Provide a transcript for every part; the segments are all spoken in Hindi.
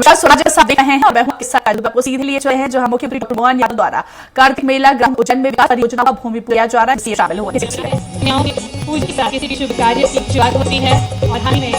स्वराज साथ देख रहे हैं और मैं हूं किस्सा आपको सीधे लिए जो है जो मुख्यमंत्री डॉक्टर मोहन यादव द्वारा कार्तिक मेला ग्राम उज्जैन में विकास परियोजना का भूमि पूजन जा रहा है, इसलिए शामिल हुए पूज के साथ किसी भी शुभ कार्य की शुरुआत होती है और हमने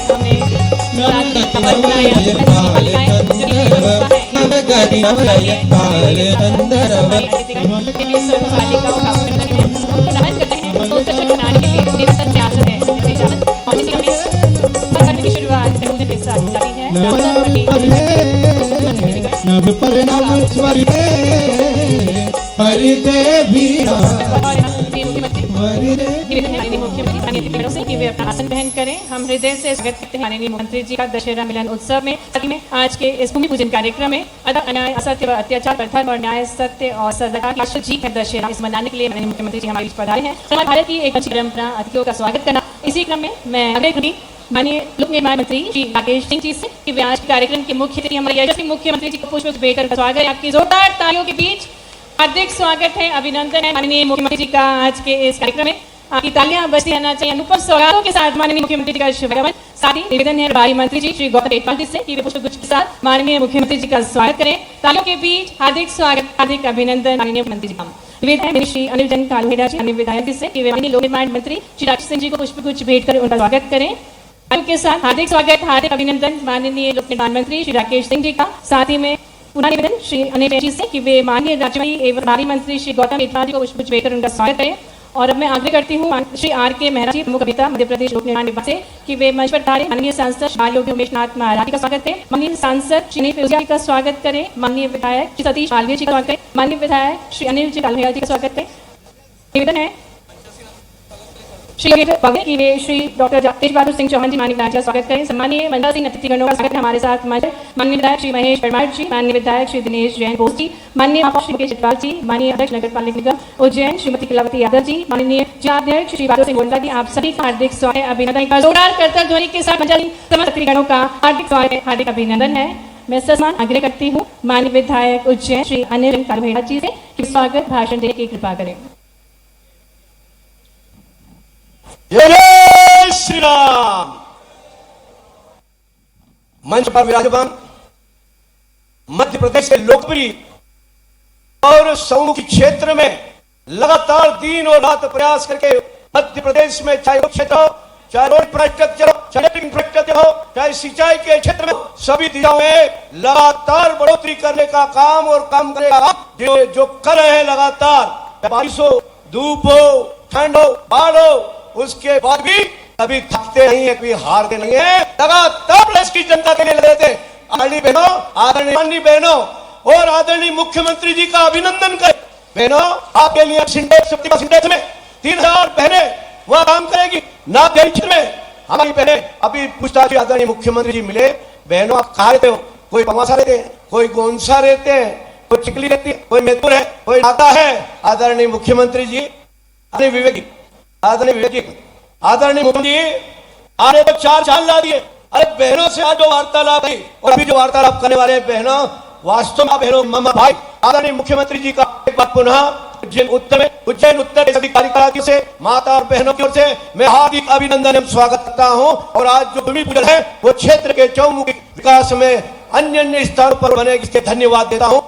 मुख्यमंत्री वे अपना आसन ग्रहण करें। हम हृदय से स्वागत करते हैं माननीय मुख्यमंत्री जी का दशहरा मिलन उत्सव में। आज के इस भूमि पूजन कार्यक्रम में अन्याय, असत्य व अत्याचार पर धर्म और न्याय, सत्य और सदाचार की जीत है दशहरा, इस मनाने के लिए माननीय मुख्यमंत्री जी हमारे बीच पधारे हैं। हमारे भारत की एक अच्छी परंपरा अतिथियों का स्वागत करना। इसी क्रम में मैं आग्रह करूंगी माननीय लोक निर्माण मंत्री श्री राकेश सिंह जी से कि वे आज कार्यक्रम के मुख्य अतिथि हमारे यशस्वी मुख्यमंत्री जी को पुष्प भेंट स्वागत है। आपकी जोरदार तालियों के बीच हार्दिक स्वागत है, अभिनंदन है माननीय मुख्यमंत्री जी का आज के इस कार्यक्रम में। आपकी तालियां बजती रहना चाहिए। अनुपम सौगातों के साथ माननीय मुख्यमंत्री जी का शुभागमन। साथ ही निवेदन है प्रभारी मंत्री जी श्री गौतम टेटवाल जी से कि वे पुष्पगुच्छ के साथ माननीय मुख्यमंत्री जी का स्वागत करें। तालियों के बीच हार्दिक स्वागत, हार्दिक अभिनंदन माननीय मुख्यमंत्री जी का। निवेदन है श्री अनिल जैन कालुहेड़ा जी अन्य विधायक जी से कि वे माननीय लोक निर्माण मंत्री श्री राकेश सिंह जी को पुष्पगुच्छ भेंट कर उनका स्वागत करें। के साथ हार्दिक स्वागत, हार्दिक अभिनंदन माननीय लोक निर्माण मंत्री श्री राकेश सिंह जी का। साथ ही में पुनः निवेदन श्री अनिल जी से कि वे माननीय राज्यमंत्री एवं प्रभारी मंत्री श्री गौतम टेटवाल जी को पुष्पगुच्छ भेंट कर उनका स्वागत करें। और अब मैं आग्रह करती हूँ श्री आर के मेहरा जी, प्रमुख अभियंता मध्य प्रदेश लोक निर्माण विभाग से कि वे मंच पर धारे माननीय सांसद श्री योगी उमेश नाथ महाराज का स्वागत करें। माननीय सांसद श्री फिरोजिया जी का स्वागत करें। माननीय विधायक श्री सतीश मालवीय जी का स्वागत करें। माननीय विधायक श्री अनिल जी कालुहेड़ा जी का स्वागत करें। निवेदन है श्री वे श्री डॉक्टर तेज बहादुर सिंह चौहान जी माननीय विधायक का स्वागत करें। सम्मानीय मंडल सिंह अतिथिगणों का स्वागत है हमारे साथ माननीय विधायक श्री महेश परमार जी, माननीय विधायक श्री दिनेश जैन बोस जी, माननीय श्री मुकेश चिटवाल जी, माननीय अध्यक्ष नगर पालिका निगम उज्जैन श्रीमती कलावती यादव जी, माननीय जिलाध्यक्ष श्री बहादुर सिंह गोंडा जी, आप सभी का हार्दिक स्वागत है, अभिनंदन। जोरदार करतल ध्वनि के साथ समस्त अतिथिगणों का हार्दिक स्वागत, हार्दिक अभिनंदन है। मैं सम्मान आग्रह करती हूँ माननीय विधायक उज्जैन श्री अनिल कालुहेड़ा जी से कि स्वागत भाषण देने की कृपा करें। जय श्री राम। मंच पर विराजमान मध्य प्रदेश के लोकप्रिय और सममुखी क्षेत्र में लगातार दिन और रात प्रयास करके मध्य प्रदेश में चाहे वो क्षेत्र हो, चाहे रोड इंफ्रास्ट्रक्चर हो, चाहे इंफ्रास्ट्रक्चर हो, चाहे सिंचाई के क्षेत्र में, सभी दिशाओं में लगातार बढ़ोतरी करने का काम और काम करेगा जो कर रहे हैं लगातार। बारिश हो, धूप हो, ठंड हो, बाढ़ हो, उसके बाद भी कभी थकते नहीं है, कभी हारते नहीं है, लगातार प्रदेश की जनता के लिए लगे थे। आदरणीय बहनों, आदरणीय बहनों और आदरणीय मुख्यमंत्री जी का अभिनंदन करें। बहनों, आपके लिए सिंटेक्स में 3000 बहनें वहां काम करेगी। ना पेंशन में हमारी बहनें अभी पूछताछ आदरणीय मुख्यमंत्री जी मिले, बहनों आप कहाँ रहते हो? कोई पवासा रहते हैं, कोई गोंसा रहते हैं, कोई चिकली रहती है, कोई मैतपुर है, कोई नाता है। आदरणीय मुख्यमंत्री जी, आदरणीय मुख्यमंत्री आने को 4 साल ला दिए। अरे बहनों से आज जो वार्तालाप है और अभी जो वार्तालाप करने वाले बहनों, वास्तव में बहनों मामा भाई, आदरणीय मुख्यमंत्री जी का एक बार पुनः उज्जैन उत्तर के सभी कार्यकर्ताओं से, माता और बहनों की ओर से मैं हार्दिक अभिनंदन एवं स्वागत करता हूं। और आज जो भूमि पूजन है वो क्षेत्र के चौमुखी विकास में अन्य स्थानों पर बने, इसके धन्यवाद देता हूं।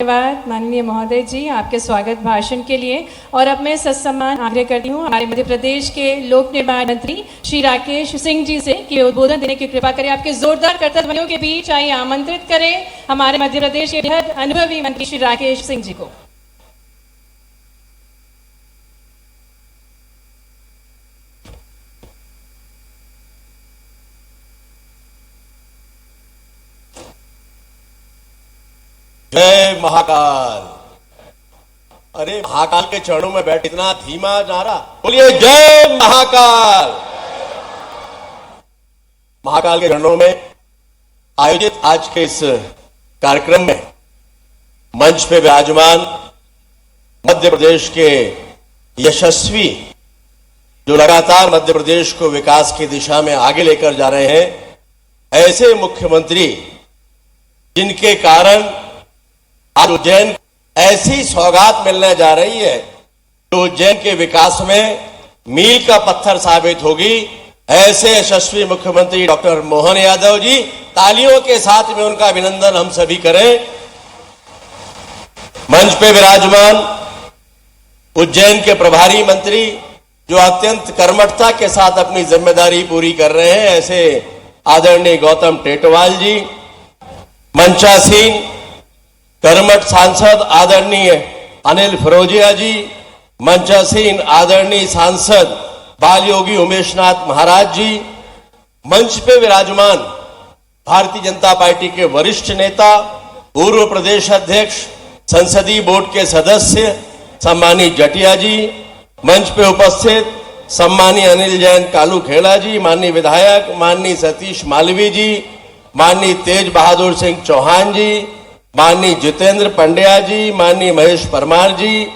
धन्यवाद माननीय महोदय जी आपके स्वागत भाषण के लिए। और अब मैं सत्सम्मान आग्रह करती हूँ हमारे मध्य प्रदेश के लोक निर्माण मंत्री श्री राकेश सिंह जी से कि उद्बोधन देने की कृपा करें। आपके जोरदार करतल ध्वनियों के बीच आइए आमंत्रित करें हमारे मध्य प्रदेश के बेहद अनुभवी मंत्री श्री राकेश सिंह जी को। जय महाकाल। अरे महाकाल के चरणों में बैठ इतना धीमा नारा, बोलिए जय महाकाल। महाकाल के चरणों में आयोजित आज के इस कार्यक्रम में मंच पे विराजमान मध्य प्रदेश के यशस्वी, जो लगातार मध्य प्रदेश को विकास की दिशा में आगे लेकर जा रहे हैं, ऐसे मुख्यमंत्री जिनके कारण आज उज्जैन ऐसी सौगात मिलने जा रही है जो उज्जैन के विकास में मील का पत्थर साबित होगी। ऐसे यशस्वी मुख्यमंत्री डॉक्टर मोहन यादव जी, तालियों के साथ में उनका अभिनंदन हम सभी करें। मंच पे विराजमान उज्जैन के प्रभारी मंत्री जो अत्यंत कर्मठता के साथ अपनी जिम्मेदारी पूरी कर रहे हैं, ऐसे आदरणीय गौतम टेटवाल जी, मंचासीन कर्मठ सांसद आदरणीय अनिल फिरोजिया जी, मंचासीन आदरणीय सांसद बाल योगी उमेशनाथ महाराज जी, मंच पे विराजमान भारतीय जनता पार्टी के वरिष्ठ नेता, पूर्व प्रदेश अध्यक्ष, संसदीय बोर्ड के सदस्य सम्मानीय जटिया जी, मंच पे उपस्थित सम्मानीय अनिल जैन कालू खेड़ा जी, माननीय विधायक माननीय सतीश मालवी जी, माननीय तेज बहादुर सिंह चौहान जी, माननीय जितेंद्र पंड्या जी, माननीय महेश परमार जी,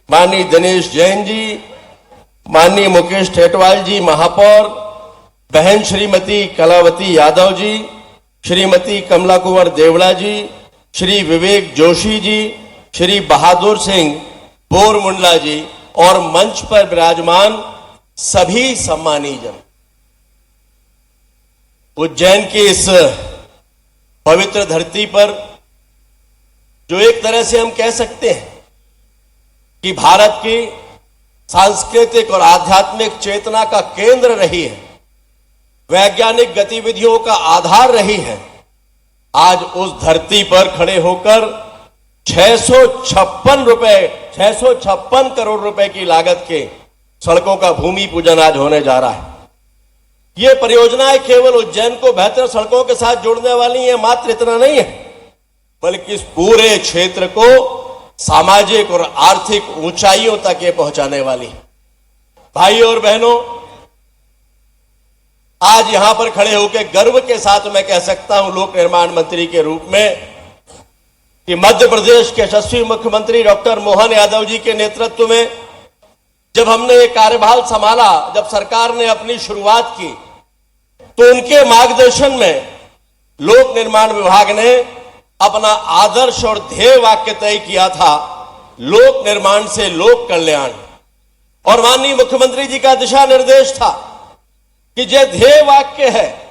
माननीय दिनेश जैन जी, माननीय मुकेश टेटवाल जी महापौर, बहन श्रीमती कलावती यादव जी, श्रीमती कमला कुंवर देवड़ा जी, श्री विवेक जोशी जी, श्री बहादुर सिंह बोरमुंडला जी और मंच पर विराजमान सभी सम्मानीय जन। उज्जैन की इस पवित्र धरती पर जो एक तरह से हम कह सकते हैं कि भारत की सांस्कृतिक और आध्यात्मिक चेतना का केंद्र रही है, वैज्ञानिक गतिविधियों का आधार रही है, आज उस धरती पर खड़े होकर 656 करोड़ रुपए की लागत के सड़कों का भूमि पूजन आज होने जा रहा है। ये परियोजनाएं केवल उज्जैन को बेहतर सड़कों के साथ जोड़ने वाली है, मात्र इतना नहीं है, बल्कि इस पूरे क्षेत्र को सामाजिक और आर्थिक ऊंचाइयों तक ये पहुंचाने वाली है। भाइयों और बहनों, आज यहां पर खड़े होकर गर्व के साथ मैं कह सकता हूं लोक निर्माण मंत्री के रूप में कि मध्य प्रदेश के यशस्वी मुख्यमंत्री डॉक्टर मोहन यादव जी के नेतृत्व में जब हमने ये कार्यभार संभाला, जब सरकार ने अपनी शुरुआत की, तो उनके मार्गदर्शन में लोक निर्माण विभाग ने अपना आदर्श और ध्येय वाक्य तय किया था, लोक निर्माण से लोक कल्याण। और माननीय मुख्यमंत्री जी का दिशा निर्देश था कि जो ध्येय वाक्य है,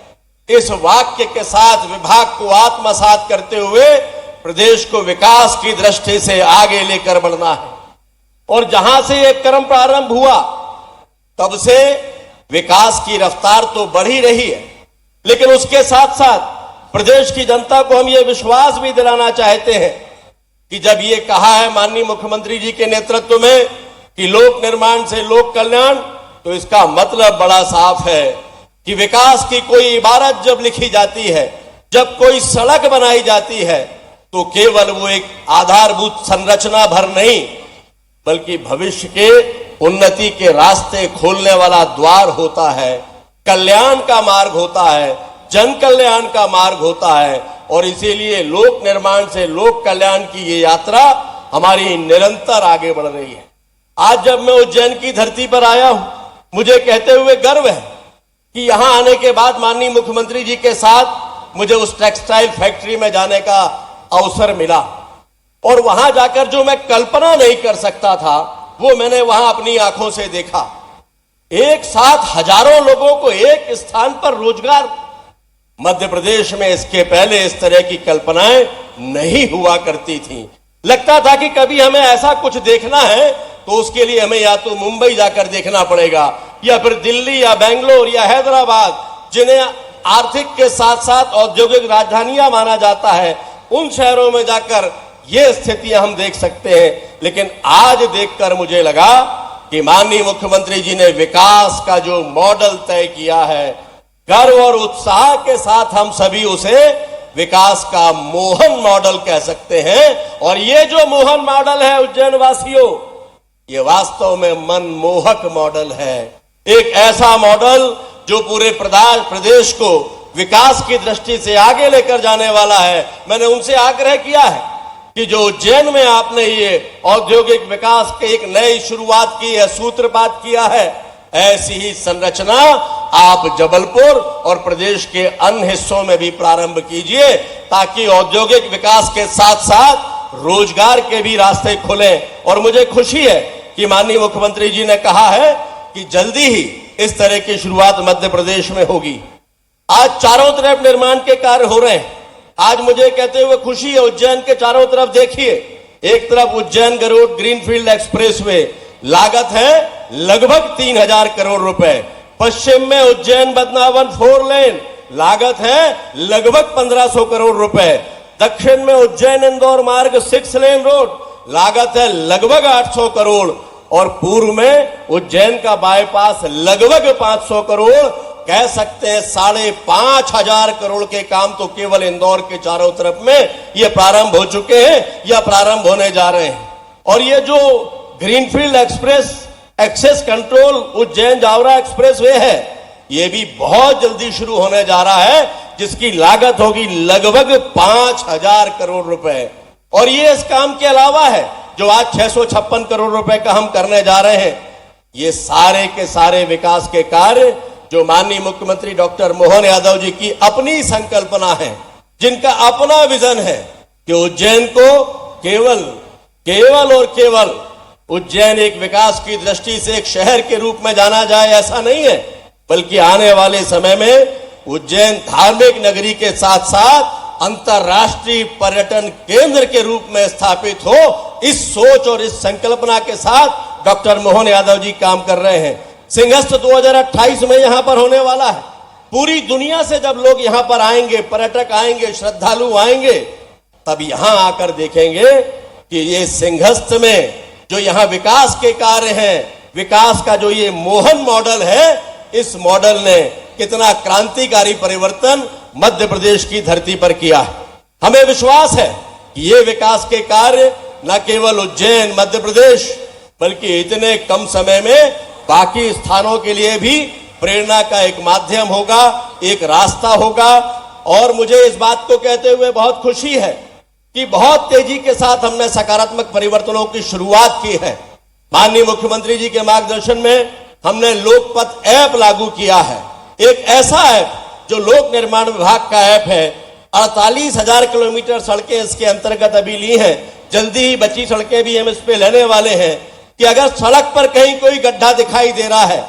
इस वाक्य के साथ विभाग को आत्मसात करते हुए प्रदेश को विकास की दृष्टि से आगे लेकर बढ़ना है। और जहां से यह क्रम प्रारंभ हुआ, तब से विकास की रफ्तार तो बढ़ी रही है, लेकिन उसके साथ साथ प्रदेश की जनता को हम ये विश्वास भी दिलाना चाहते हैं कि जब ये कहा है माननीय मुख्यमंत्री जी के नेतृत्व में कि लोक निर्माण से लोक कल्याण, तो इसका मतलब बड़ा साफ है कि विकास की कोई इबारत जब लिखी जाती है, जब कोई सड़क बनाई जाती है, तो केवल वो एक आधारभूत संरचना भर नहीं, बल्कि भविष्य के उन्नति के रास्ते खोलने वाला द्वार होता है, कल्याण का मार्ग होता है, जन कल्याण का मार्ग होता है। और इसीलिए लोक निर्माण से लोक कल्याण की ये यात्रा हमारी निरंतर आगे बढ़ रही है। आज जब मैं उज्जैन की धरती पर आया हूं, मुझे कहते हुए गर्व है कि यहां आने के बाद माननीय मुख्यमंत्री जी के साथ मुझे उस टेक्सटाइल फैक्ट्री में जाने का अवसर मिला, और वहां जाकर जो मैं कल्पना नहीं कर सकता था, वो मैंने वहां अपनी आंखों से देखा। एक साथ हजारों लोगों को एक स्थान पर रोजगार। मध्य प्रदेश में इसके पहले इस तरह की कल्पनाएं नहीं हुआ करती थी। लगता था कि कभी हमें ऐसा कुछ देखना है तो उसके लिए हमें या तो मुंबई जाकर देखना पड़ेगा, या फिर दिल्ली या बेंगलोर या हैदराबाद, जिन्हें आर्थिक के साथ साथ औद्योगिक राजधानियां माना जाता है, उन शहरों में जाकर ये स्थितियां हम देख सकते हैं। लेकिन आज देखकर मुझे लगा कि माननीय मुख्यमंत्री जी ने विकास का जो मॉडल तय किया है, गर्व और उत्साह के साथ हम सभी उसे विकास का मोहन मॉडल कह सकते हैं। और ये जो मोहन मॉडल है उज्जैन वासियों, ये वास्तव में मनमोहक मॉडल है। एक ऐसा मॉडल जो पूरे प्रदेश को विकास की दृष्टि से आगे लेकर जाने वाला है। मैंने उनसे आग्रह किया है कि जो उज्जैन में आपने ये औद्योगिक विकास के एक नई शुरुआत की है, सूत्रपात किया है, ऐसी ही संरचना आप जबलपुर और प्रदेश के अन्य हिस्सों में भी प्रारंभ कीजिए, ताकि औद्योगिक विकास के साथ साथ रोजगार के भी रास्ते खुलें। और मुझे खुशी है कि माननीय मुख्यमंत्री जी ने कहा है कि जल्दी ही इस तरह की शुरुआत मध्य प्रदेश में होगी। आज चारों तरफ निर्माण के कार्य हो रहे हैं। आज मुझे कहते हुए खुशी है, उज्जैन के चारों तरफ देखिए, एक तरफ उज्जैन गरुड़ ग्रीनफील्ड एक्सप्रेसवे, लागत है लगभग 3000 करोड़ रुपए। पश्चिम में उज्जैन बदनावन 4 लेन, लागत है लगभग 1500 करोड़ रुपए। दक्षिण में उज्जैन इंदौर मार्ग 6 लेन रोड, लागत है लगभग 800 करोड़। और पूर्व में उज्जैन का बाईपास लगभग 500 करोड़, कह सकते हैं 5500 करोड़ के काम तो केवल इंदौर के चारों तरफ में ये प्रारंभ हो चुके हैं या प्रारंभ होने जा रहे हैं। और ये जो greenfield access control Ujjain Jaora expressway है, ये भी बहुत जल्दी शुरू होने जा रहा है, जिसकी लागत होगी लगभग 5000 करोड़ रुपए। और ये इस काम के अलावा है जो आज 656 करोड़ रुपए का हम करने जा रहे हैं। ये सारे के सारे विकास के कार्य जो माननीय मुख्यमंत्री डॉक्टर मोहन यादव जी की अपनी संकल्पना है, जिनका अपना विजन है कि उज्जैन को केवल और केवल उज्जैन एक विकास की दृष्टि से एक शहर के रूप में जाना जाए, ऐसा नहीं है, बल्कि आने वाले समय में उज्जैन धार्मिक नगरी के साथ साथ अंतर्राष्ट्रीय पर्यटन केंद्र के रूप में स्थापित हो, इस सोच और इस संकल्पना के साथ डॉक्टर मोहन यादव जी काम कर रहे हैं। सिंहस्थ 2028 में यहां पर होने वाला है। पूरी दुनिया से जब लोग यहां पर आएंगे, पर्यटक आएंगे, श्रद्धालु आएंगे, तब यहां आकर देखेंगे कि ये सिंहस्थ में जो यहां विकास के कार्य हैं, विकास का जो ये मोहन मॉडल है, इस मॉडल ने कितना क्रांतिकारी परिवर्तन मध्य प्रदेश की धरती पर किया है। हमें विश्वास है कि ये विकास के कार्य न केवल उज्जैन मध्य प्रदेश, बल्कि इतने कम समय में बाकी स्थानों के लिए भी प्रेरणा का एक माध्यम होगा, एक रास्ता होगा। और मुझे इस बात को कहते हुए बहुत खुशी है कि बहुत तेजी के साथ हमने सकारात्मक परिवर्तनों की शुरुआत की है। माननीय मुख्यमंत्री जी के मार्गदर्शन में हमने लोकपथ ऐप लागू किया है, एक ऐसा ऐप जो लोक निर्माण विभाग का ऐप है। 48,000 किलोमीटर सड़कें इसके अंतर्गत अभी ली हैं, जल्दी ही बची सड़कें भी हम इस पे लेने वाले हैं कि अगर सड़क पर कहीं कोई गड्ढा दिखाई दे रहा है,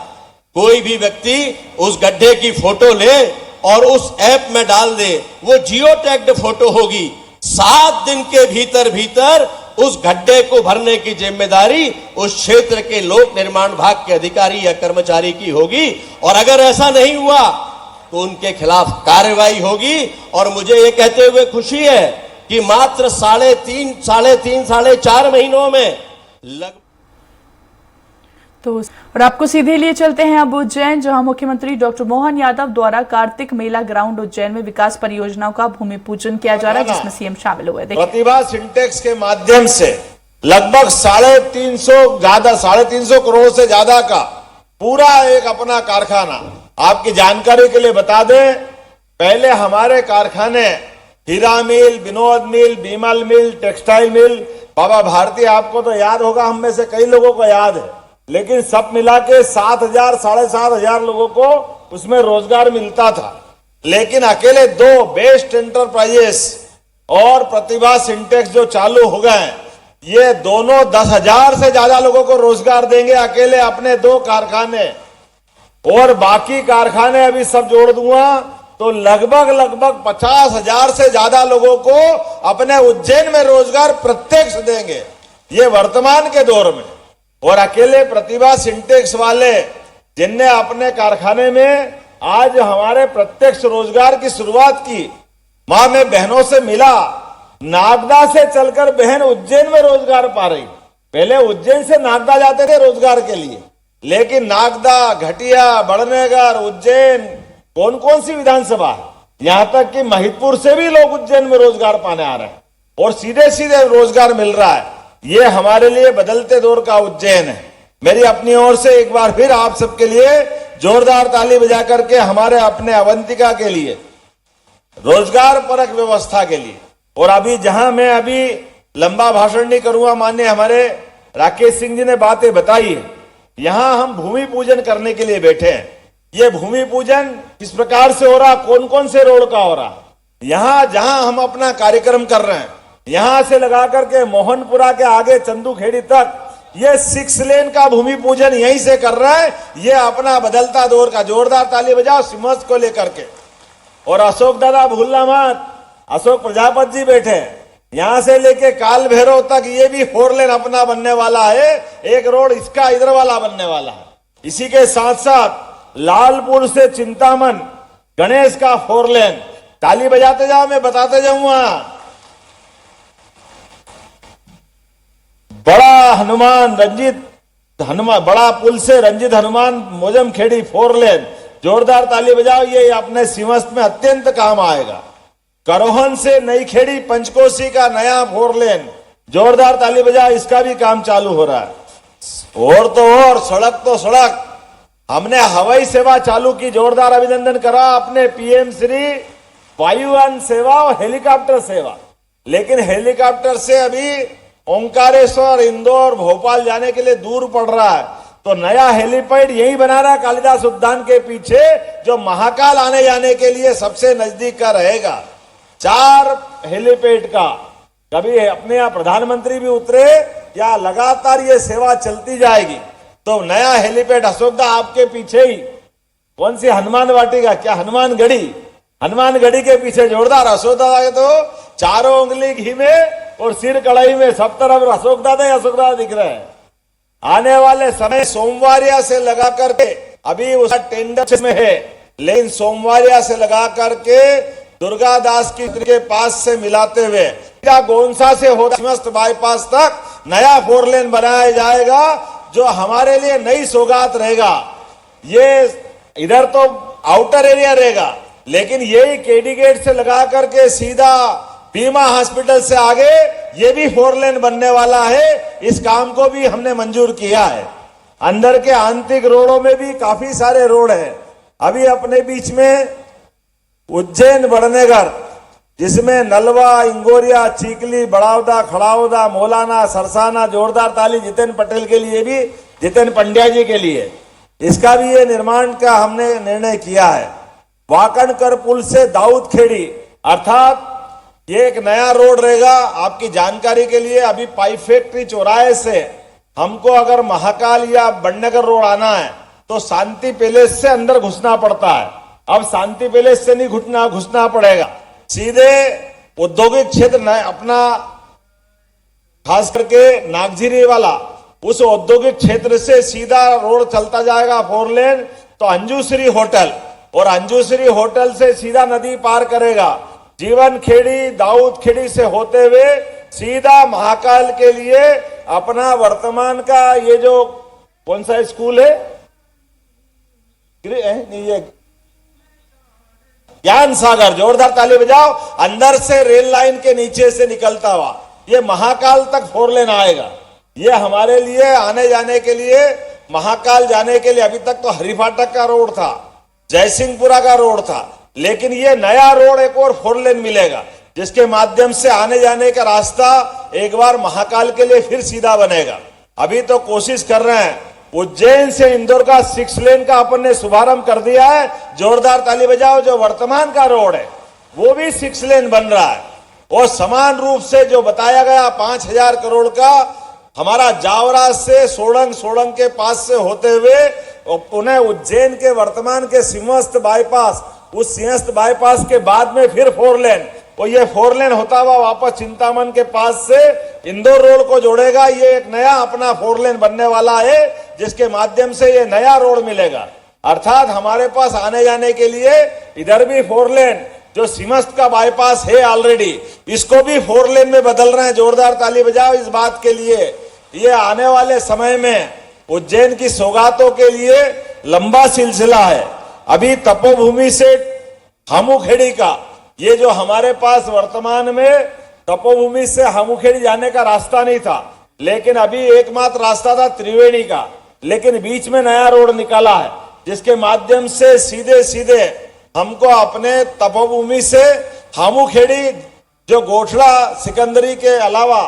कोई भी व्यक्ति उस गड्ढे की फोटो ले और उस ऐप में डाल दे, वो जियो टैग्ड फोटो होगी। 7 दिन के भीतर उस गड्ढे को भरने की जिम्मेदारी उस क्षेत्र के लोक निर्माण विभाग के अधिकारी या कर्मचारी की होगी। और अगर ऐसा नहीं हुआ तो उनके खिलाफ कार्रवाई होगी। और मुझे ये कहते हुए खुशी है कि मात्र 3.5 महीनों में तो और आपको सीधे लिए चलते हैं अब उज्जैन, जहां मुख्यमंत्री डॉक्टर मोहन यादव द्वारा कार्तिक मेला ग्राउंड उज्जैन में विकास परियोजनाओं का भूमि पूजन किया जा रहा है, जिसमें सीएम शामिल हुए। प्रतिभा सिंटेक्स के माध्यम से लगभग 350 करोड़ से ज्यादा का पूरा एक अपना कारखाना। आपकी जानकारी के लिए बता दें, पहले हमारे कारखाने हीरा मिल, विनोद मिल, बीमल मिल, टेक्सटाइल मिल, बाबा भारती, आपको तो याद होगा, हम में से कई लोगों को याद है, लेकिन सब मिला के 7,000 साढ़े 7,000 लोगों को उसमें रोजगार मिलता था। लेकिन अकेले 2 बेस्ट एंटरप्राइजेस और प्रतिभा सिंटेक्स जो चालू हो गए, ये दोनों 10,000 से ज्यादा लोगों को रोजगार देंगे, अकेले अपने 2 कारखाने। और बाकी कारखाने अभी सब जोड़ दूंगा तो लगभग 50,000 से ज्यादा लोगों को अपने उज्जैन में रोजगार प्रत्यक्ष देंगे, ये वर्तमान के दौर में। और अकेले प्रतिभा सिंटेक्स वाले जिनने अपने कारखाने में आज हमारे प्रत्यक्ष रोजगार की शुरुआत की, मां में बहनों से मिला, नागदा से चलकर बहन उज्जैन में रोजगार पा रही। पहले उज्जैन से नागदा जाते थे रोजगार के लिए, लेकिन नागदा, घटिया, बड़नेगर, उज्जैन, कौन कौन सी विधानसभा है, यहां तक कि महिदपुर से भी लोग उज्जैन में रोजगार पाने आ रहे हैं और सीधे सीधे रोजगार मिल रहा है। ये हमारे लिए बदलते दौर का उज्जैन है। मेरी अपनी ओर से एक बार फिर आप सबके लिए जोरदार ताली बजा करके हमारे अपने अवंतिका के लिए, रोजगार परक व्यवस्था के लिए। और अभी जहां मैं अभी लंबा भाषण नहीं करूंगा, माननीय हमारे राकेश सिंह जी ने बातें बताई है, यहां हम भूमि पूजन करने के लिए बैठे हैं। ये भूमि पूजन किस प्रकार से हो रहा, कौन कौन से रोड का हो रहा, यहां जहां हम अपना कार्यक्रम कर रहे हैं, यहां से लगा करके मोहनपुरा के आगे चंदूखेड़ी तक ये 6 लेन का भूमि पूजन यहीं से कर रहा है। ये अपना बदलता दौर का जोरदार ताली बजाओ सिमस को लेकर के। और अशोक दादा भूलना मत, अशोक प्रजापति जी बैठे हैं, यहां से लेके काल भैरव तक ये भी 4 लेन अपना बनने वाला है। एक रोड इसका इधर वाला बनने वाला है। इसी के साथ साथ लालपुर से चिंतामन गणेश का 4 लेन। ताली बजाते जाओ, मैं बताते जाऊंगा। बड़ा हनुमान बड़ा पुल से रंजित हनुमान मोजम खेड़ी 4 लेन। जोरदार ताली बजाओ, ये अपने सिमस्त में अत्यंत काम आएगा। करोहन से नई खेड़ी पंचकोशी का नया 4 लेन। जोरदार ताली बजाओ, इसका भी काम चालू हो रहा है। और तो और सड़क तो सड़क, हमने हवाई सेवा चालू की। जोरदार अभिनंदन करा अपने पीएम श्री वायुयान सेवा और हेलीकॉप्टर सेवा। लेकिन हेलीकॉप्टर से अभी ओंकारेश्वर, इंदौर, भोपाल जाने के लिए दूर पड़ रहा है, तो नया हेलीपैड यही बना रहा है कालिदास उद्यान के पीछे, जो महाकाल आने जाने के लिए सबसे नजदीक का रहेगा। 4 हेलीपैड का, कभी अपने यहाँ प्रधानमंत्री भी उतरे या लगातार ये सेवा चलती जाएगी। तो नया हेलीपैड अशोकदा आपके पीछे ही, कौन सी हनुमान वाटिका, क्या हनुमानगढ़ी के पीछे जोरदार अशोकदा के तो चारों उंगली घी में और सिर कढ़ाई में, सब तरफ अशोकदा दिख रहे हैं। आने वाले समय सोमवारिया से लगा करके, अभी उसका टेंडर में है, लेकिन सोमवारिया से लगा करके दुर्गा दास की के पास से मिलाते हुए गोंसा से होता समस्त बाईपास तक नया 4 लेन बनाया जाएगा, जो हमारे लिए नई सौगात रहेगा। ये इधर तो आउटर एरिया रहेगा, लेकिन यही केडी गेट से लगा करके सीधा बीमा हॉस्पिटल से आगे ये भी 4 लेन बनने वाला है। इस काम को भी हमने मंजूर किया है। अंदर के आंतरिक रोडों में भी काफी सारे रोड हैं। अभी अपने बीच में उज्जैन बड़नेगर, जिसमें नलवा, इंगोरिया, चीकली, बड़ावदा, खड़ावदा, मौलाना, सरसाना, जोरदार ताली जितेन पटेल के लिए भी, जितेन पंड्या जी के लिए, इसका भी ये निर्माण का हमने निर्णय किया है। वाकणकर पुल से दाऊद खेड़ी, अर्थात ये एक नया रोड रहेगा। आपकी जानकारी के लिए, अभी पाइप फैक्ट्री चौराहे से हमको अगर महाकाल या बड़नगर रोड आना है तो शांति पैलेस से अंदर घुसना पड़ता है। अब शांति पैलेस से नहीं घुसना पड़ेगा, सीधे औद्योगिक क्षेत्र अपना, खास करके नागझिरी वाला उस औद्योगिक क्षेत्र से सीधा रोड चलता जाएगा 4 लेन। तो अंजुश्री होटल, और अंजुश्री होटल से सीधा नदी पार करेगा, जीवन खेड़ी, दाऊद खेड़ी से होते हुए सीधा महाकाल के लिए अपना वर्तमान का ये जो कौन सा स्कूल है, नहीं ये ज्ञान सागर, जोरदार ताली बजाओ, अंदर से रेल लाइन के नीचे से निकलता हुआ ये महाकाल तक 4 लेन आएगा। ये हमारे लिए आने जाने के लिए, महाकाल जाने के लिए, अभी तक तो हरिफाटक का रोड था, जयसिंहपुरा का रोड था, लेकिन ये नया रोड एक और 4 लेन मिलेगा, जिसके माध्यम से आने जाने का रास्ता एक बार महाकाल के लिए फिर सीधा बनेगा। अभी तो कोशिश कर रहे हैं, उज्जैन से इंदौर का 6 लेन का अपन ने शुभारंभ कर दिया है। जोरदार ताली बजाओ, जो वर्तमान का रोड है वो भी 6 लेन बन रहा है। और समान रूप से जो बताया गया 5000 करोड़ का हमारा जावरा से सोडंग के पास से होते हुए और पुनः उज्जैन के वर्तमान के सिंहस्थ बाईपास, उस सिंहस्थ बाईपास के बाद में फिर 4 लेन, और ये 4 लेन होता हुआ वापस चिंतामन के पास से इंदौर रोड को जोड़ेगा। ये एक नया अपना 4 लेन बनने वाला है, जिसके माध्यम से ये नया रोड मिलेगा। अर्थात हमारे पास आने जाने के लिए इधर भी 4 लेन, जो सिमस्त का बाईपास है ऑलरेडी, इसको भी 4 लेन में बदल रहे हैं। जोरदार ताली बजाओ इस बात के लिए। ये आने वाले समय में उज्जैन की सौगातों के लिए लंबा सिलसिला है। अभी तपोभूमि से हामुखेड़ी का, ये जो हमारे पास वर्तमान में तपोभूमि से हामुखेड़ी जाने का रास्ता नहीं था, लेकिन अभी एकमात्र रास्ता था त्रिवेणी का, लेकिन बीच में नया रोड निकाला है, जिसके माध्यम से सीधे सीधे हमको अपने तपोभूमि से हामुखेड़ी, जो गोठड़ा सिकंदरी के अलावा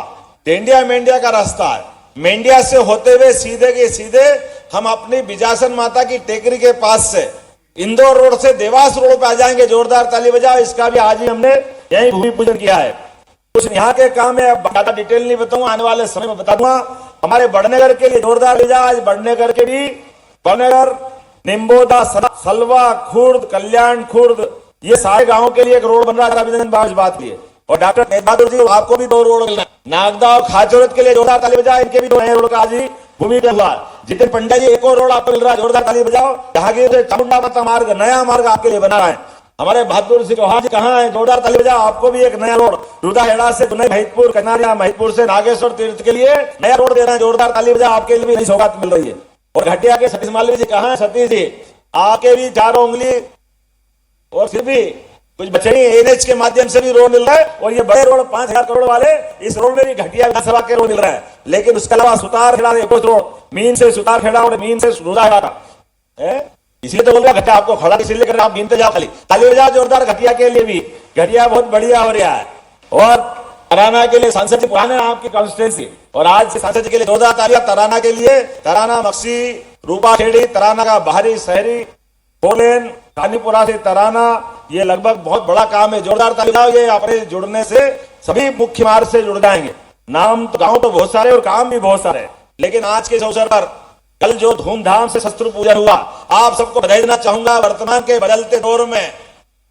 टेंडिया मेंडिया का रास्ता है, मेंडिया से होते हुए सीधे के सीधे हम अपनी बिजासन माता की टेकरी के पास से इंदौर रोड से देवास रोड पे आ जाएंगे। जोरदार ताली बजाओ, इसका भी आज ही हमने यही भूमि पूजन किया है। कुछ यहाँ के काम है, ज्यादा डिटेल नहीं बताऊंगा, आने वाले समय में बता दूंगा। हमारे बड़नगर के लिए जोरदार भेजा। आज बड़नगर के भी, बड़नगर, निम्बोदा, सलवा, खुर्द, कल्याण खुर्द, ये सारे गांवों के लिए एक रोड बन रहा है। अभिनंदन बात बात की है। और डॉक्टर तेज बहादुर जी, आपको भी 2 रोड मिलना है। नागदा और खाचौरत के लिए जोरदार ताली बजाओ, इनके भी 2 नए रोड का आज ही भूमि का हुआ। जितिन पंड्या जी, एक और रोड आपको मिल रहा है, जोरदार ताली बजाओ। जहांगीर से चामुंडा माता मार्ग, नया मार्ग आपके लिए बना है। हमारे बहादुर सिंह चौहान जी कहाँ है, जोरदार ताली बजाओ, आपको भी एक नया रोड रुदाहेड़ा से दुनई महितपुर, कनारिया महितपुर से नागेश्वर तीर्थ के लिए नया रोड दे रहे हैं, जोरदार ताली बजाओ, आपके लिए भी नई सौगात मिल रही है। और घटिया के सतीश मालवीय जी कहाँ है, सतीश जी, आपके भी 4 उंगली और फिर भी कुछ बचे नहीं, एनएच के माध्यम से भी रोड मिल रहा है। और ये बड़े रोड 5000 करोड़ वाले, इस रोड में भी घटिया विधानसभा के रोड मिल रहा है। लेकिन उसके अलावा सुतार खेड़ा रोड, मीन से सुतार खेड़ा और मीन से रुदाहेड़ा का, इसलिए तो बोल रहा घटिया आपको खड़ा इसलिए कर, आप गिनते जाओ खाली। ताली बजाओ जोरदार घटिया के लिए भी, घटिया बहुत बढ़िया हो रहा है। और तराना के लिए सांसद जी पुराने आपकी कॉन्स्टिट्यूंसी, और आज के सांसद जी के लिए जोरदार तालियां तराना के लिए। तराना, मक्सी, रूपा खेड़ी, तराना का बाहरी शहरी 4 लेन, खानीपुरा से तराना, ये लगभग बहुत बड़ा काम है, जोरदार तालियां। ये अपने जुड़ने से सभी मुख्य मार्ग से जुड़ जाएंगे। नाम तो गांव तो बहुत सारे और काम भी बहुत सारे, लेकिन आज के इस अवसर पर कल जो धूमधाम से शस्त्र पूजन हुआ, आप सबको बधाई देना चाहूंगा। वर्तमान के बदलते दौर में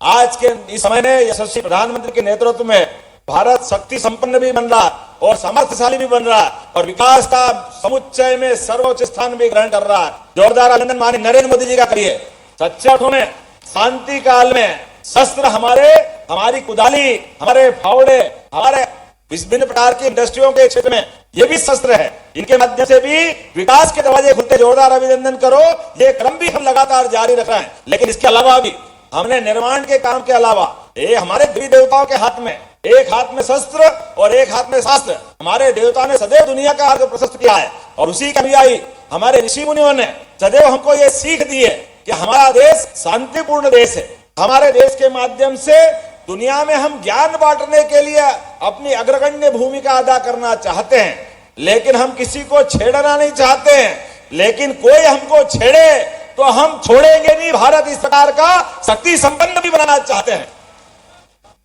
आज के इस समय में यशस्वी प्रधानमंत्री के नेतृत्व में भारत शक्ति संपन्न भी बन रहा और सामर्थ्यशाली भी बन रहा है, और विकास का समुच्चय में सर्वोच्च स्थान भी ग्रहण कर रहा है। जोरदार अभिनंदन माननीय नरेंद्र मोदी जी का करिए। सच्चे अर्थों में शांति काल में शस्त्र हमारी कुदाली, हमारे फावड़े, हमारे विभिन्न प्रकार की इंडस्ट्रियों के क्षेत्र में ये भी शस्त्र है। इनके माध्यम से भी विकास के दरवाजे खुलते। जोरदार अभिनंदन करो। ये क्रम भी हम लगातार जारी रख रहे हैं। लेकिन इसके अलावा भी हमने निर्माण के काम के अलावा, ये हमारे देवी देवताओं के हाथ में, एक हाथ में शस्त्र और एक हाथ में शास्त्र। हमारे देवता ने सदैव दुनिया का आगे प्रशस्त किया है, और उसी का अनुयायी हमारे ऋषि मुनियों ने सदैव हमको ये सीख दी है कि हमारा देश शांतिपूर्ण देश है। हमारे देश के माध्यम से दुनिया में हम ज्ञान बांटने के लिए अपनी अग्रगण्य भूमिका अदा करना चाहते हैं, लेकिन हम किसी को छेड़ना नहीं चाहते हैं। लेकिन कोई हमको छेड़े तो हम छोड़ेंगे नहीं। भारत इस प्रकार का शक्ति संपन्न भी बनाना चाहते हैं।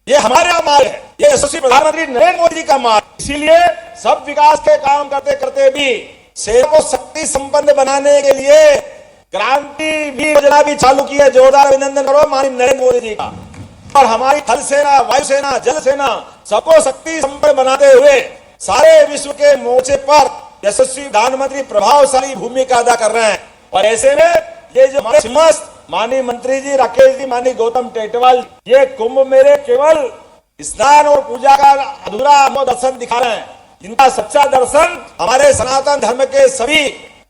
ये हमारा मार्ग है, ये यशस्वी प्रधानमंत्री नरेंद्र मोदी जी का मार्ग। इसीलिए सब विकास के काम करते करते भी शहर को शक्ति संपन्न बनाने के लिए क्रांति भी योजना भी चालू की है। जोरदार अभिनंदन करो माननीय नरेंद्र मोदी जी का। और हमारी थल सेना, वायु सेना, जल सेना सबको शक्ति संपन्न बनाते हुए सारे विश्व के मोर्चे पर यशस्वी प्रधानमंत्री प्रभावशाली भूमिका अदा कर रहे हैं। और ऐसे में ये जो हमारे समस्त माननीय मंत्री जी, राकेश जी, माननीय गौतम टेटवाल, ये कुंभ मेले केवल स्नान और पूजा का अधूरा दर्शन दिखा रहे हैं। इनका सच्चा दर्शन हमारे सनातन धर्म के सभी,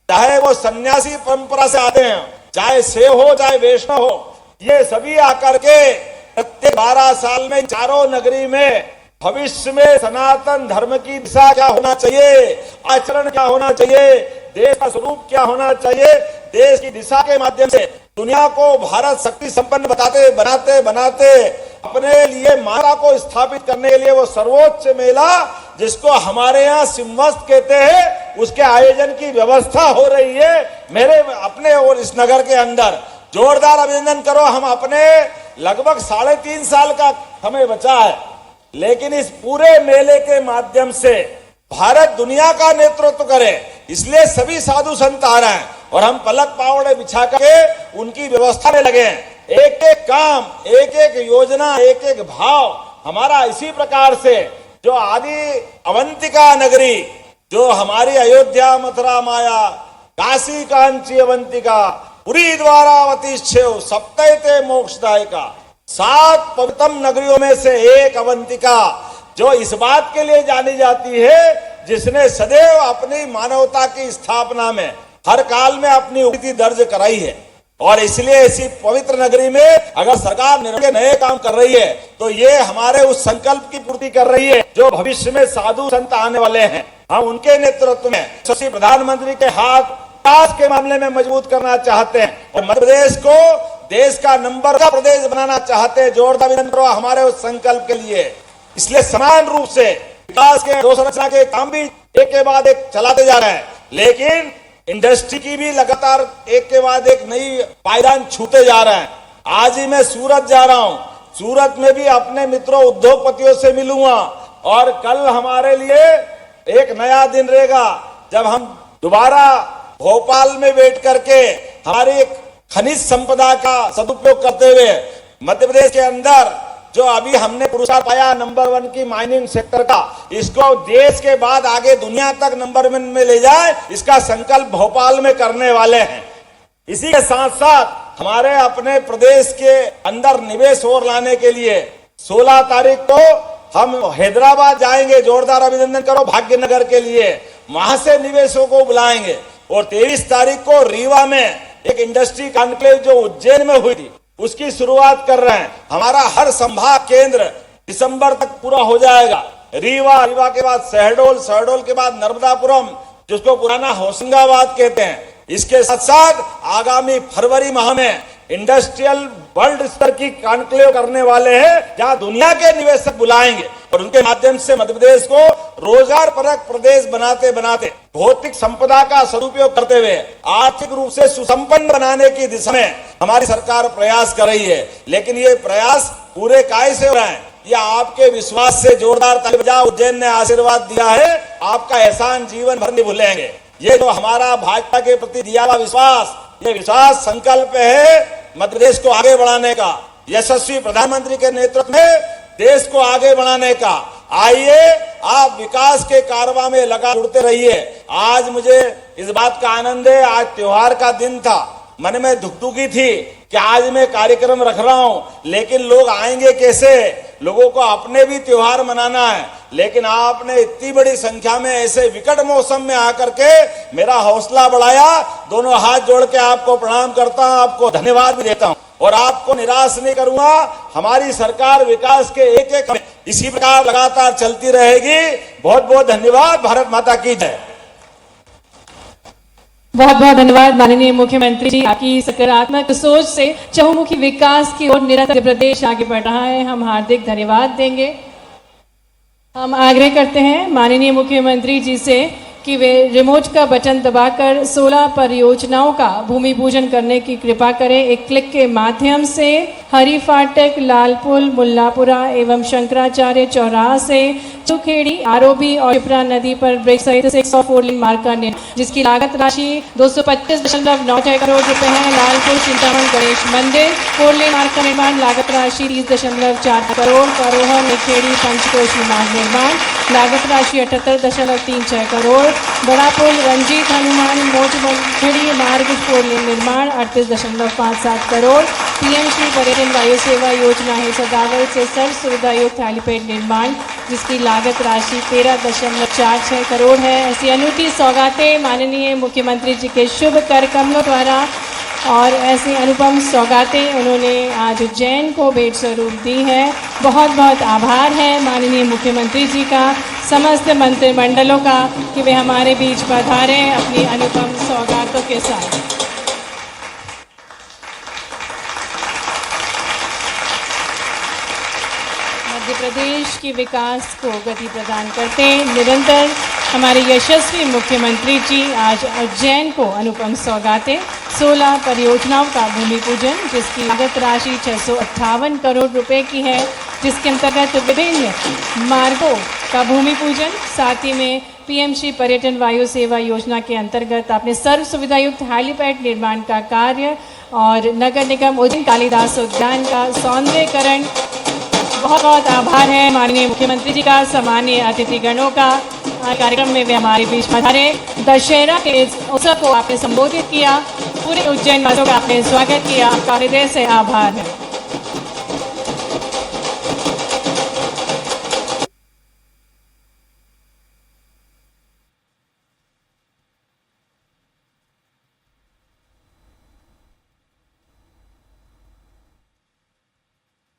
चाहे वो सन्यासी परंपरा से आते हैं, चाहे सेव हो, चाहे वैष्णव हो, ये सभी आकर के प्रत्येक 12 साल में चारों नगरी में भविष्य में सनातन धर्म की दिशा क्या होना चाहिए, आचरण क्या होना चाहिए, देश का स्वरूप क्या होना चाहिए, देश की दिशा के माध्यम से दुनिया को भारत शक्ति संपन्न बनाते बनाते अपने लिए माता को स्थापित करने के लिए वो सर्वोच्च मेला, जिसको हमारे यहाँ सिंहस्थ कहते हैं, उसके आयोजन की व्यवस्था हो रही है मेरे अपने और इस नगर के अंदर। जोरदार अभिनंदन करो। हम अपने लगभग 3.5 साल का समय बचा है, लेकिन इस पूरे मेले के माध्यम से भारत दुनिया का नेतृत्व करे, इसलिए सभी साधु संत आ रहे हैं और हम पलक पावड़े बिछा करके उनकी व्यवस्था में लगे हैं। एक एक काम, एक एक योजना, एक एक भाव हमारा इसी प्रकार से जो आदि अवंतिका नगरी, जो हमारी अयोध्या, मथुरा, माया, काशी कांची अवंतिका, पुरी द्वारावती शिव, सप्तैते मोक्षदायिका, 7 पवित्रम नगरियों में से एक अवंतिका, जो इस बात के लिए जानी जाती है जिसने सदैव अपनी मानवता की स्थापना में हर काल में अपनी उपस्थिति दर्ज कराई है। और इसलिए ऐसी पवित्र नगरी में अगर सरकार नए काम कर रही है तो ये हमारे उस संकल्प की पूर्ति कर रही है जो भविष्य में साधु संत आने वाले हैं। हम उनके नेतृत्व में यशस्वी प्रधानमंत्री के हाथ विकास के मामले में मजबूत करना चाहते हैं और मध्य प्रदेश को देश का नंबर का प्रदेश बनाना चाहते हैं। जोरदार अभिनंदन करो हमारे उस संकल्प के लिए। इसलिए समान रूप से विकास के अधोसंरचना के काम भी एक के बाद एक चलाते जा रहे हैं, लेकिन इंडस्ट्री की भी लगातार एक के बाद एक नई पायदान छूते जा रहे हैं। आज ही मैं सूरत जा रहा हूं, सूरत में भी अपने मित्रों उद्योगपतियों से मिलूंगा और कल हमारे लिए एक नया दिन रहेगा। जब हम दोबारा भोपाल में बैठ करके हमारी खनिज संपदा का सदुपयोग करते हुए मध्य प्रदेश के अंदर जो अभी हमने पुरस्कार पाया नंबर 1 की माइनिंग सेक्टर का, इसको देश के बाद आगे दुनिया तक नंबर 1 में ले जाए, इसका संकल्प भोपाल में करने वाले हैं। इसी के साथ साथ हमारे अपने प्रदेश के अंदर निवेश और लाने के लिए 16 तारीख को हम हैदराबाद जाएंगे। जोरदार अभिनंदन करो भाग्यनगर के लिए, वहां से निवेशों को बुलाएंगे। और 23 तारीख को रीवा में एक इंडस्ट्री कॉन्क्लेव जो उज्जैन में हुई थी, उसकी शुरुआत कर रहे हैं। हमारा हर संभाग केंद्र दिसंबर तक पूरा हो जाएगा। रीवा के बाद शहडोल के बाद नर्मदापुरम, जिसको पुराना होशंगाबाद कहते हैं। इसके साथ साथ आगामी फरवरी माह में इंडस्ट्रियल वर्ल्ड स्तर की कॉन्क्लेव करने वाले हैं, जहां दुनिया के निवेशक बुलाएंगे और उनके माध्यम से मध्य प्रदेश को रोजगार परक प्रदेश बनाते बनाते भौतिक संपदा का सदुपयोग करते हुए आर्थिक रूप से सुसंपन्न बनाने की दिशा में हमारी सरकार प्रयास कर रही है। लेकिन ये प्रयास पूरे काय से हो रहे हैं, ये आपके विश्वास से। जोरदार ताली बजाओ। उज्जैन ने आशीर्वाद दिया है, आपका एहसान जीवन भर नहीं भूलेंगे। ये जो हमारा भाजपा के प्रति दिया हुआ विश्वास, ये विश्वास संकल्प है मध्य प्रदेश को आगे बढ़ाने का, यशस्वी प्रधानमंत्री के नेतृत्व में देश को आगे बढ़ाने का। आइए आप विकास के कारवां में लगा जुड़ते रहिए। आज मुझे इस बात का आनंद है, आज त्योहार का दिन था, मन में धुकधुकी थी कि आज मैं कार्यक्रम रख रहा हूं, लेकिन लोग आएंगे कैसे? लोगों को अपने भी त्योहार मनाना है। लेकिन आपने इतनी बड़ी संख्या में ऐसे विकट मौसम में आकर के मेरा हौसला बढ़ाया। दोनों हाथ जोड़ के आपको प्रणाम करता हूं, आपको धन्यवाद भी देता हूं और आपको निराश नहीं करूंगा। हमारी सरकार विकास के एक में इसी प्रकार लगातार चलती रहेगी। बहुत बहुत धन्यवाद। भारत माता की जय। बहुत बहुत धन्यवाद माननीय मुख्यमंत्री जी, आपकी सकारात्मक सोच से चहुमुखी विकास की ओर निरंतर प्रदेश आगे बढ़ रहा है। हम हार्दिक धन्यवाद देंगे। हम आग्रह करते हैं माननीय मुख्यमंत्री जी से कि वे रिमोट का बटन दबाकर 16 परियोजनाओं का भूमि पूजन करने की कृपा करें। एक क्लिक के माध्यम से हरी फाटक, लालपुल, मुल्लापुरा एवं शंकराचार्य चौराहा से चुखेड़ी, आरोबी और शिप्रा नदी पर ब्रिज सहित 604 लेन मार्ग का निर्माण, जिसकी लागत राशि 225.96 करोड़ रुपए है। लालपुर चिंतामण गणेश मंदिर 4 लेन मार्ग का निर्माण, लागत राशि 30.4 करोड़। करोह निखेड़ी पंचकोशी मार्ग निर्माण, लागत राशि 78.36 करोड़। बड़ा पुल रंजीत हनुमान मोचखेड़ी मार्ग 4 लेन निर्माण 38.57 करोड़। पीएम श्री पर्यटन वायु सेवा योजना है सदावल से सर्व सुविधा युक्त हेलीपैड निर्माण, जिसकी लागत राशि 13.46 करोड़ है। ऐसी अनूठी सौगातें माननीय मुख्यमंत्री जी के शुभ कर कमलों द्वारा और ऐसी अनुपम सौगातें उन्होंने आज उज्जैन को भेंट स्वरूप दी है। बहुत बहुत आभार है माननीय मुख्यमंत्री जी का, समस्त मंत्रिमंडलों का, कि वे हमारे बीच पधारे अपनी अनुपम सौगातों के साथ। मध्य प्रदेश के विकास को गति प्रदान करते निरंतर हमारे यशस्वी मुख्यमंत्री जी आज उज्जैन को अनुपम सौगातें 16 परियोजनाओं का भूमि पूजन, जिसकी लागत राशि 658 करोड़ रुपए की है, जिसके अंतर्गत विभिन्न मार्गों का भूमि पूजन, साथ ही में पीएम श्री पर्यटन वायु सेवा योजना के अंतर्गत आपने सर्व सुविधा युक्त हेलीपैड निर्माण का कार्य और नगर निगम उज्जैन कालिदास उद्यान का सौंदर्यीकरण। बहुत बहुत आभार है माननीय मुख्यमंत्री जी का, सम्मानीय अतिथिगणों का। कार्यक्रम में वे हमारे बीच पधारे। दशहरा के इस उत्सव को आपने संबोधित किया, पूरे उज्जैन वासियों का आपने स्वागत किया, आपका हृदय से आभार है।